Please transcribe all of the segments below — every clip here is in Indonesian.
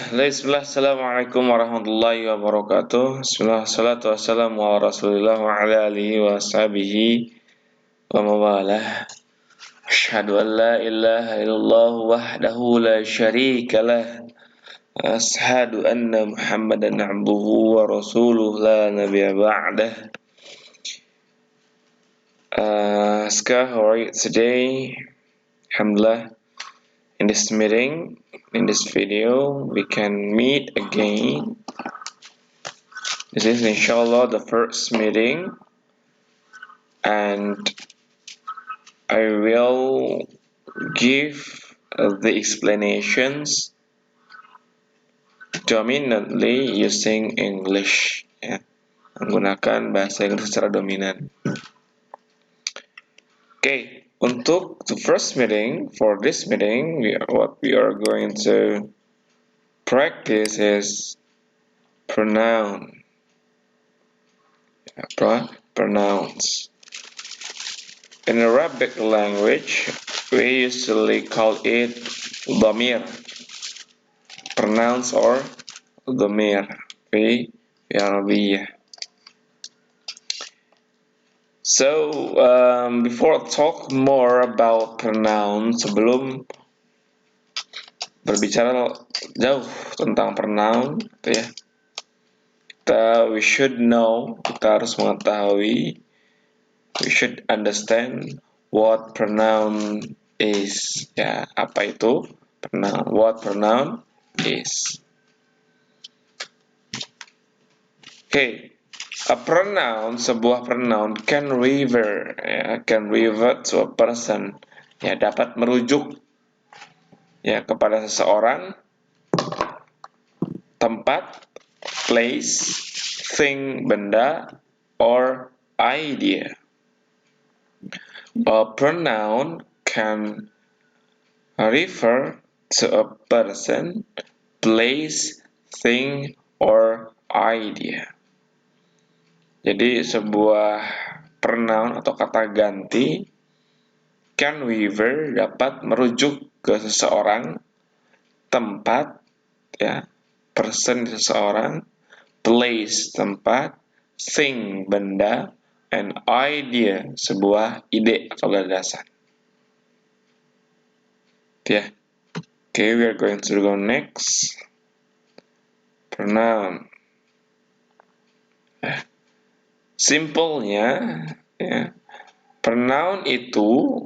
Bismillah, Assalamualaikum warahmatullahi wabarakatuh. Bismillah, salatu wassalamu ala rasulillah wa ala alihi wa sahbihi wa mawalah. Asyhadu an la ilaha illallah wahdahu la syarika lah. Asyhadu anna Muhammadan abduhu wa rasuluh la nabiyya ba'dah. Ska, how are you today? Alhamdulillah. In this meeting, in this video, we can meet again. This is inshallah the first meeting, and I will give the explanations dominantly using English, ya, menggunakan bahasa Inggris secara dominan. Okay, untuk the first meeting, for this meeting, what we are going to practice is pronoun. Pronouns. In Arabic language, we usually call it dhamir. Pronouns or dhamir. في Arabic. So, before I talk more about pronouns, sebelum berbicara jauh tentang pronoun, ya, we should know, kita harus mengetahui, we should understand what pronoun is. Ya, apa itu pronoun? What pronoun is? Okay. A pronoun, sebuah pronoun can refer, ya, can refer to a person, ya, dapat merujuk, ya, kepada seseorang, tempat, place, thing, benda, or idea. A pronoun can refer to a person, place, thing, or idea. Jadi sebuah pronoun atau kata ganti can refer dapat merujuk ke seseorang, tempat, ya, person seseorang, place tempat, thing benda, and idea sebuah ide atau gagasan. Ya. Okay, we are going to go next. Pronoun. Simpelnya, ya, pronoun itu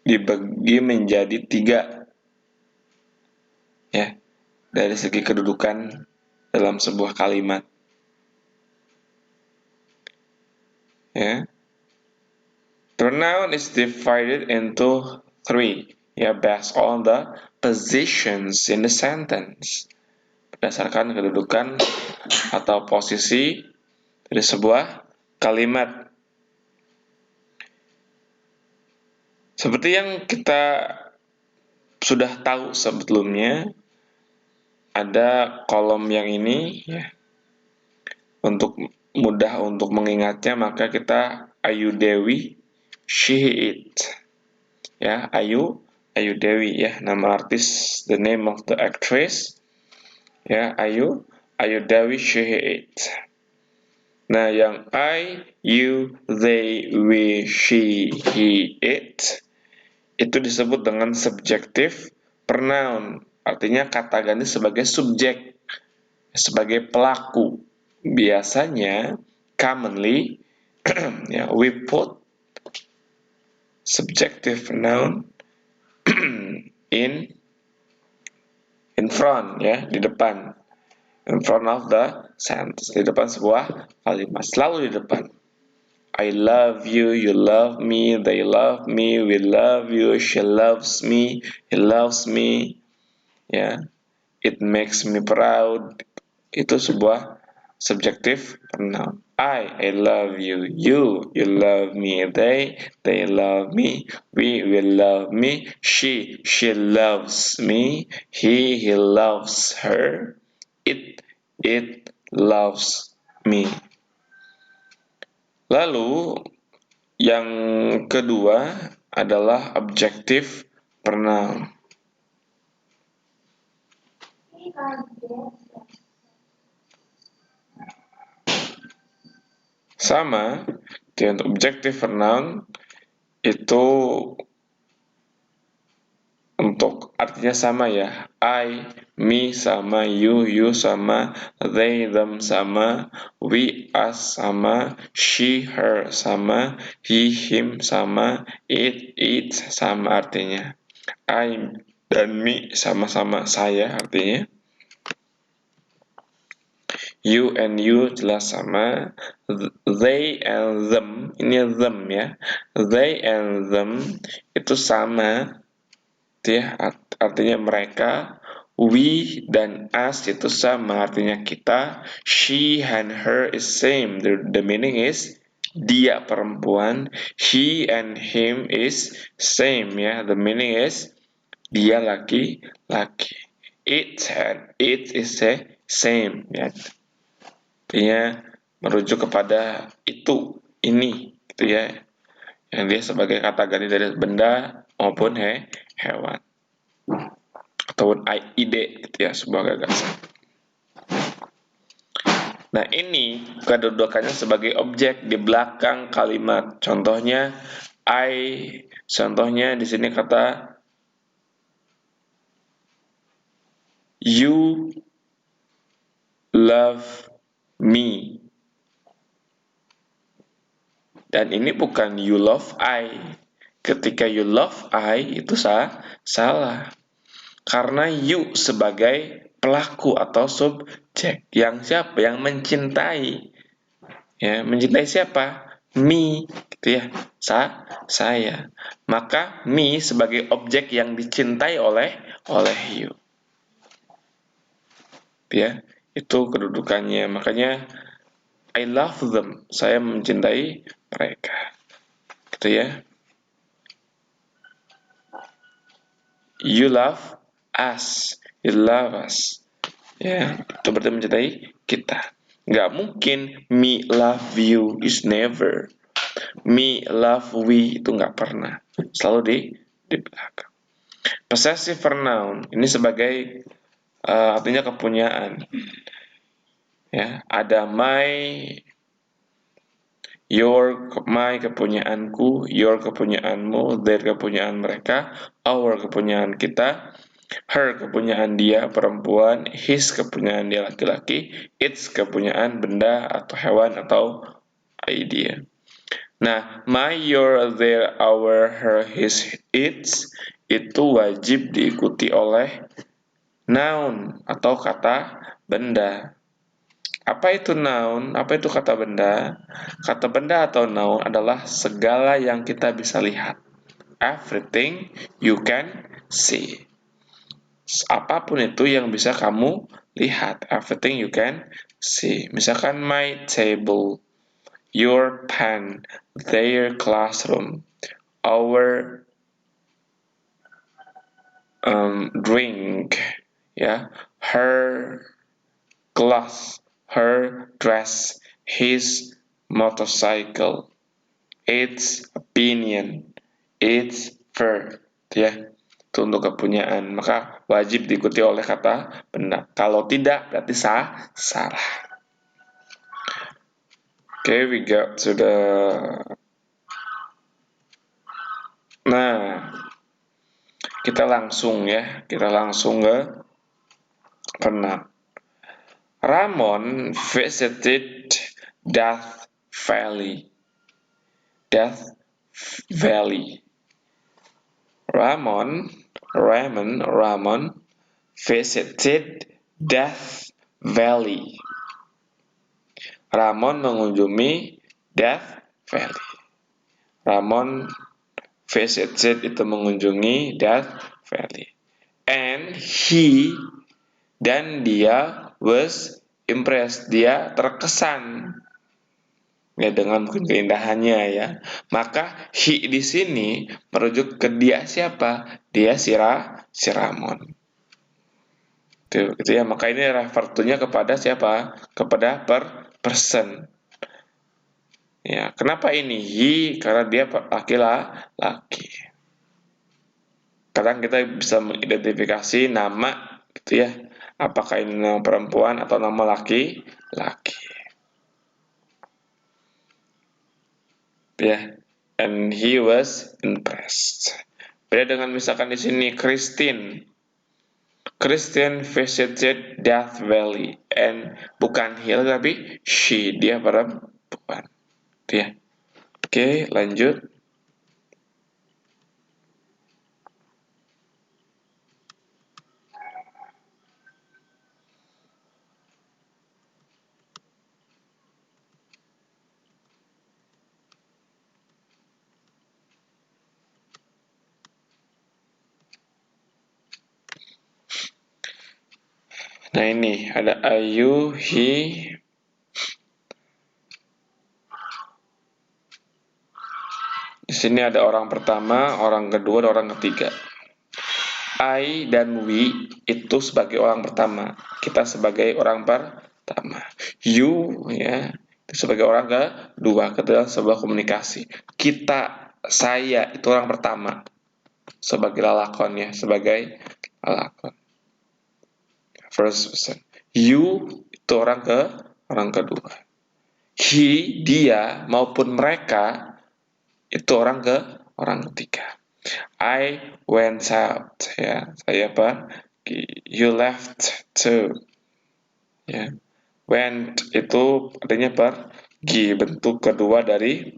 dibagi menjadi 3, ya, dari segi kedudukan dalam sebuah kalimat. Ya. Pronoun is divided into 3, ya, based on the positions in the sentence. Berdasarkan kedudukan atau posisi dari sebuah kalimat. Seperti yang kita sudah tahu sebelumnya, ada kolom yang ini, ya. Untuk mudah untuk mengingatnya, maka kita Ayu Dewi, she, it. Ya, Ayu Dewi, ya, nama artis, the name of the actress. Ya, Ayu Dewi, she, it. Nah, yang I, you, they, we, she, he, it itu disebut dengan subjective pronoun. Artinya kata ganti sebagai subjek, sebagai pelaku. Biasanya, commonly, ya, we put subjective pronoun in front, ya, di depan, in front of the sentence, di depan sebuah kalimat, selalu di depan. I love you, you love me, they love me, we love you, she loves me, he loves me, ya, it makes me proud. Itu sebuah subjective pronoun. I love you, you love me, they love me, we love me, she loves me, he loves her, it loves me. Lalu yang kedua adalah objective pronoun. Sama, di untuk objective pronoun itu untuk artinya sama ya. I, me sama, you sama, they, them sama, we, us sama, she, her sama, he, him sama, it sama artinya. I dan me sama-sama saya artinya. You and you jelas sama. They and them, ini them ya. They and them itu sama. Ya, artinya mereka. We dan us itu sama, artinya kita. She and her is same. The meaning is dia perempuan. He and him is same ya. The meaning is dia laki-laki. It and it is the same ya. Artinya merujuk kepada itu, ini gitu ya. Yang dia sebagai kata ganti dari benda maupun hewan ataupun ide gitu ya, sebuah gagasan. Nah, ini kedudukannya sebagai objek di belakang kalimat. Contohnya contohnya di sini kata you love me. Dan ini bukan you love I. Ketika you love I itu salah. Karena you sebagai pelaku atau subjek yang siapa? Yang mencintai. Ya, mencintai siapa? Me, gitu ya. Saya. Maka me sebagai objek yang dicintai oleh you. Ya, itu kedudukannya. Makanya I love them. Saya mencintai mereka. Gitu ya. You love us. You love us. Ya, itu berarti mencintai kita. Nggak mungkin me love you is never. Me love we itu nggak pernah. Selalu di belakang. Possessive pronoun ini sebagai artinya kepunyaan. Ya, ada my, my kepunyaanku, your kepunyaanmu, their kepunyaan mereka, our kepunyaan kita, her kepunyaan dia perempuan, his kepunyaan dia laki-laki, its kepunyaan benda atau hewan atau idea. Nah, my, your, their, our, her, his, its itu wajib diikuti oleh noun atau kata benda. Apa itu noun? Apa itu kata benda? Kata benda atau noun adalah segala yang kita bisa lihat. Everything you can see. Apapun itu yang bisa kamu lihat. Everything you can see. Misalkan my table, your pen, their classroom, our drink, ya, her glass, her dress, his motorcycle, its opinion, its fur, ya. Itu untuk kepunyaan, maka wajib diikuti oleh kata benda. Kalau tidak berarti salah. Okay, we got to the. Nah, kita langsung ke pronoun. Ramon visited Death Valley. Death Valley. Ramon visited Death Valley. Ramon mengunjungi Death Valley. Ramon visited itu mengunjungi Death Valley. And he dan dia was impressed, dia terkesan ya dengan mungkin keindahannya ya. Maka he di sini merujuk ke dia siapa? Dia si Ramon. Gitu ya. Maka ini refer to-nya kepada siapa? Kepada person. Ya, kenapa ini he? Karena dia laki-laki. Kadang kita bisa mengidentifikasi nama gitu ya. Apakah ini nama perempuan atau nama laki-laki? Ya, and he was impressed. Beda dengan misalkan di sini Christine. Christine visited Death Valley, and bukan he tapi she, dia perempuan. Ya. Oke, lanjut. Nah ini ada Ayu, he. Di sini ada orang pertama, orang kedua, dan orang ketiga. I dan we itu sebagai orang pertama, kita sebagai orang pertama. You ya itu sebagai orang kedua, ketika sebuah komunikasi. Kita, saya itu orang pertama sebagai lalakon ya, sebagai lalakon. First person. You itu orang kedua. He, dia maupun mereka itu orang ketiga. I went out ya, saya apa? You left too. Ya. Went itu artinya pergi, bentuk kedua dari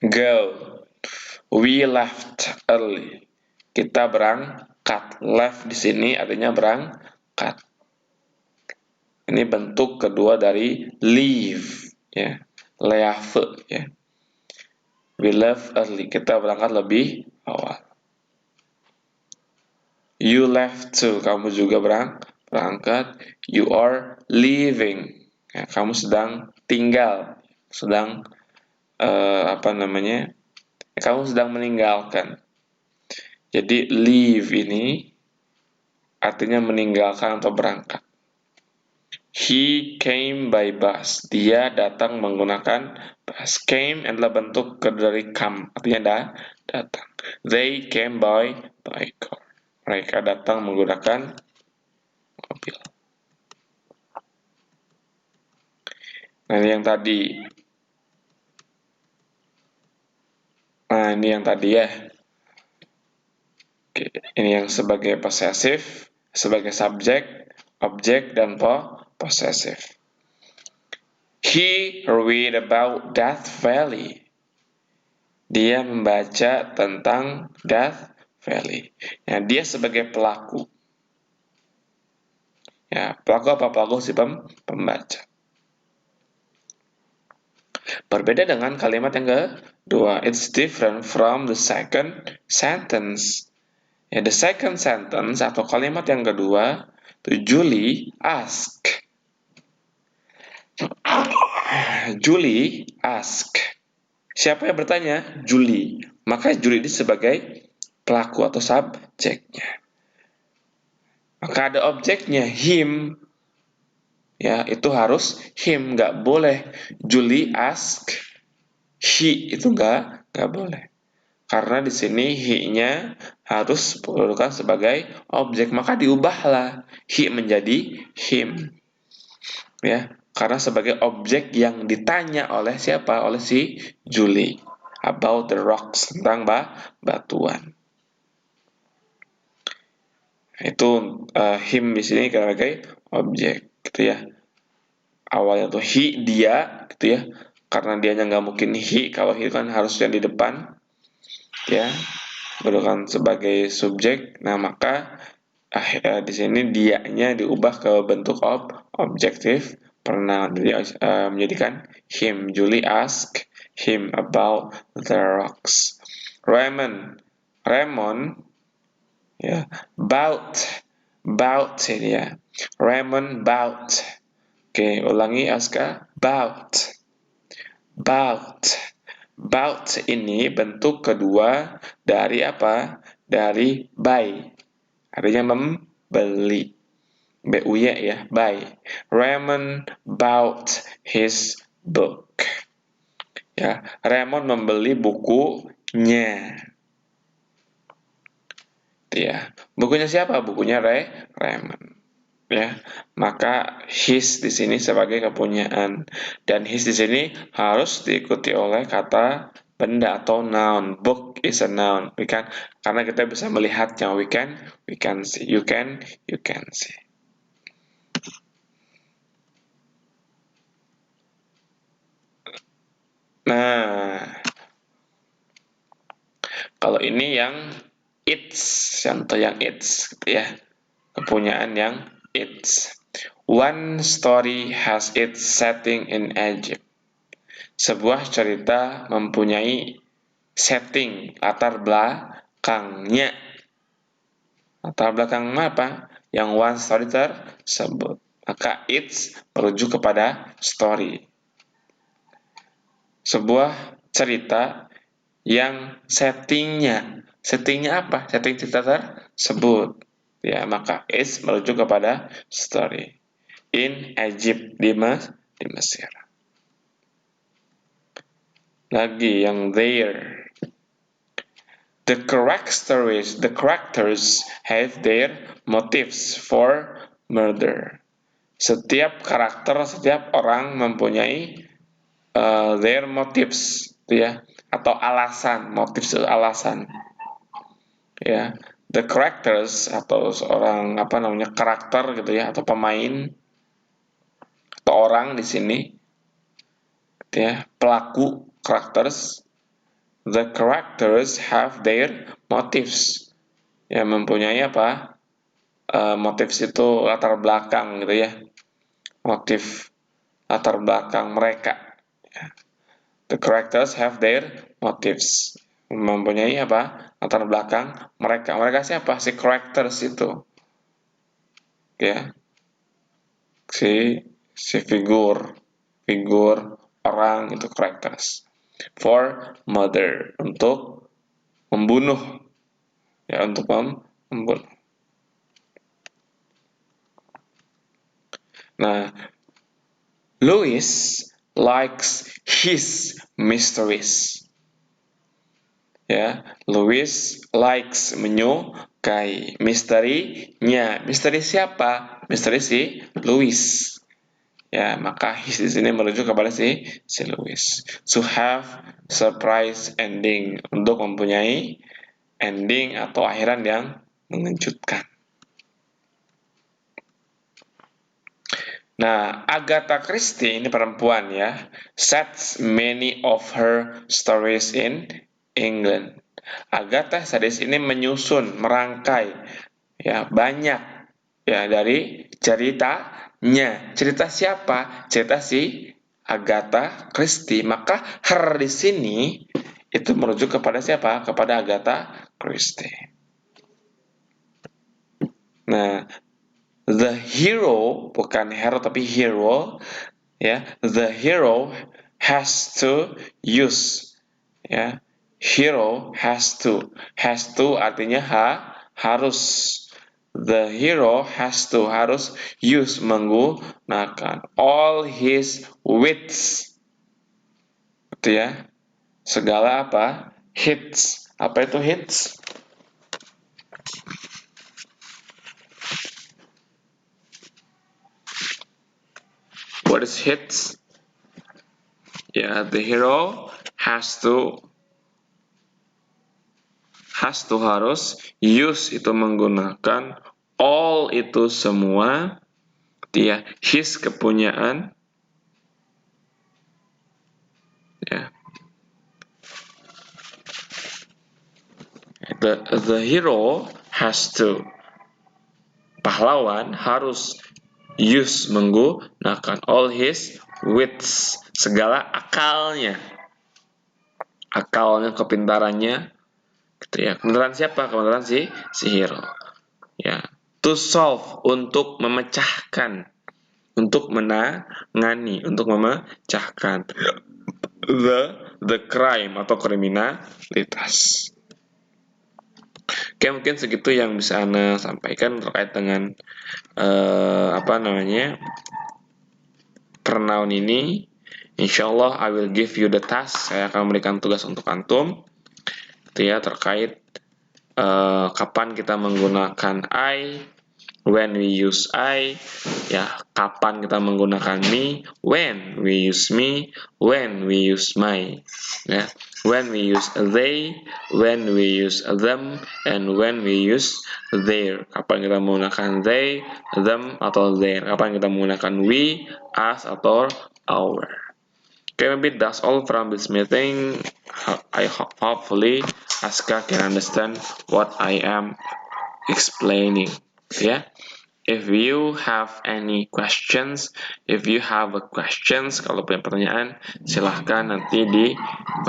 go. We left early. Kita berangkat. Left di sini artinya berangkat. Ini bentuk kedua dari leave ya. Leave ya. We left early. Kita berangkat lebih awal. You left too. Kamu juga berangkat. You are leaving. Ya, kamu sedang tinggal. Sedang kamu sedang meninggalkan. Jadi leave ini artinya meninggalkan atau berangkat. He came by bus. Dia datang menggunakan bus. Came adalah bentuk dari come, artinya datang. They came by car. Mereka datang menggunakan mobil. Nah, ini yang tadi. Nah, ini yang tadi ya. Oke, ini yang sebagai possessive, sebagai subjek, objek, dan possessive. He read about Death Valley. Dia membaca tentang Death Valley. Ya, dia sebagai pelaku. Ya, pelaku apa? Pelaku si pembaca. Berbeda dengan kalimat yang kedua. It's different from the second sentence. Ya, the second sentence atau kalimat yang kedua, Julie ask. Julie ask. Siapa yang bertanya? Julie. Maka Julie ini sebagai pelaku atau subjeknya. Maka ada objeknya, him. Ya, itu harus him, nggak boleh Julie ask he, itu nggak boleh. Karena di sini he-nya harus diperlukan sebagai objek, maka diubahlah he menjadi him. Ya, karena sebagai objek yang ditanya oleh siapa? Oleh si Julie. About the rocks, tentang batuan. Itu him di sini sebagai objek, gitu ya. Awalnya tuh he, dia, gitu ya. Karena dianya nggak mungkin he, kalau he kan harus yang di depan, ya, berperan sebagai subjek. Nah, maka di sini dianya diubah ke bentuk objektif pronoun, menjadikan him. Julie ask him about the rocks. Raymond, ya, bout ini ya. Raymond bout. Oke, ulangi Aska. Bout. Ini bentuk kedua dari apa? Dari buy. Artinya membeli. B-U-Y ya, buy. Raymond bought his book. Ya, Raymond membeli bukunya. Ya, bukunya siapa? Bukunya Raymond. Ya, maka his di sini sebagai kepunyaan, dan his di sini harus diikuti oleh kata benda atau noun. Book is a noun. Karena kita bisa melihatnya. We can see. You can see. Nah, kalau ini yang contoh yang it's, gitu ya. Kepunyaan yang it's. One story has its setting in Egypt. Sebuah cerita mempunyai setting, latar belakangnya. Latar belakang apa? Yang one story tersebut. Maka it's merujuk kepada story. Sebuah cerita yang settingnya apa? Setting cerita tersebut. Ya, maka it's merujuk kepada story. In Egypt, di Mesir. Lagi yang there. The characters have their motives for murder. Setiap karakter, setiap orang mempunyai their motives, ya, atau alasan. Motives itu alasan. Ya, the characters atau seorang karakter gitu ya, atau pemain atau orang di sini, gitu ya, pelaku characters. The characters have their motives. Ya, mempunyai apa? Motives itu latar belakang gitu ya. Motif latar belakang mereka. The characters have their motives. Mempunyai apa? Latar belakang mereka. Mereka siapa? Si characters itu. Ya. Si figur orang itu characters. For murder, untuk membunuh. Ya, untuk membunuh. Nah, Louis likes his mysteries. Ya, Louis likes, menyukai, misterinya. Misteri siapa? Misteri si Louis. Ya, maka his di sini merujuk kepada si Louis. To have surprise ending, untuk mempunyai ending atau akhiran yang mengejutkan. Nah, Agatha Christie ini perempuan ya, sets many of her stories in England. Agatha Christie ini menyusun, merangkai ya banyak ya dari ceritanya. Cerita siapa? Cerita si Agatha Christie. Maka her di sini itu merujuk kepada siapa? Kepada Agatha Christie. Nah, the hero, bukan hero tapi hero, ya. The hero has to use, ya. Hero has to artinya harus. The hero has to, harus use, menggunakan all his wits, gitu ya. Segala apa? Hits. Apa itu hits? What is hits? Ya, the hero has to harus, use itu menggunakan, all itu semua, dia his kepunyaan, ya. The hero has to, pahlawan harus use menggunakan all his wits, segala akalnya, kepintarannya, gitu ya. Kepintaran siapa? Kepintaran si hero, ya. To solve, untuk memecahkan, untuk menangani, untuk memecahkan the crime atau kriminalitas. Oke, mungkin segitu yang bisa Ana sampaikan terkait dengan pronoun ini. Insyaallah I will give you the task. Saya akan memberikan tugas untuk antum, gitu ya, terkait kapan kita menggunakan I, when we use I, ya, kapan kita menggunakan me, when we use me, when we use my, ya, when we use they, when we use them, and when we use their. Kapan kita menggunakan they, them, atau their. Kapan kita menggunakan we, us, atau our. Okay, maybe that's all from this meeting. Hopefully Aska can understand what I am explaining. Yeah. If you have any questions, kalau punya pertanyaan, silahkan nanti di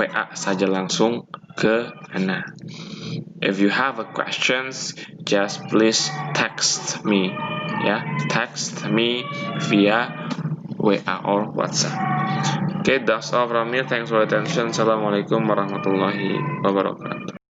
WA saja langsung ke Ana. If you have a questions, just please text me, ya, text me via WA or WhatsApp. Okay, that's all from me. Thanks for attention. Assalamualaikum warahmatullahi wabarakatuh.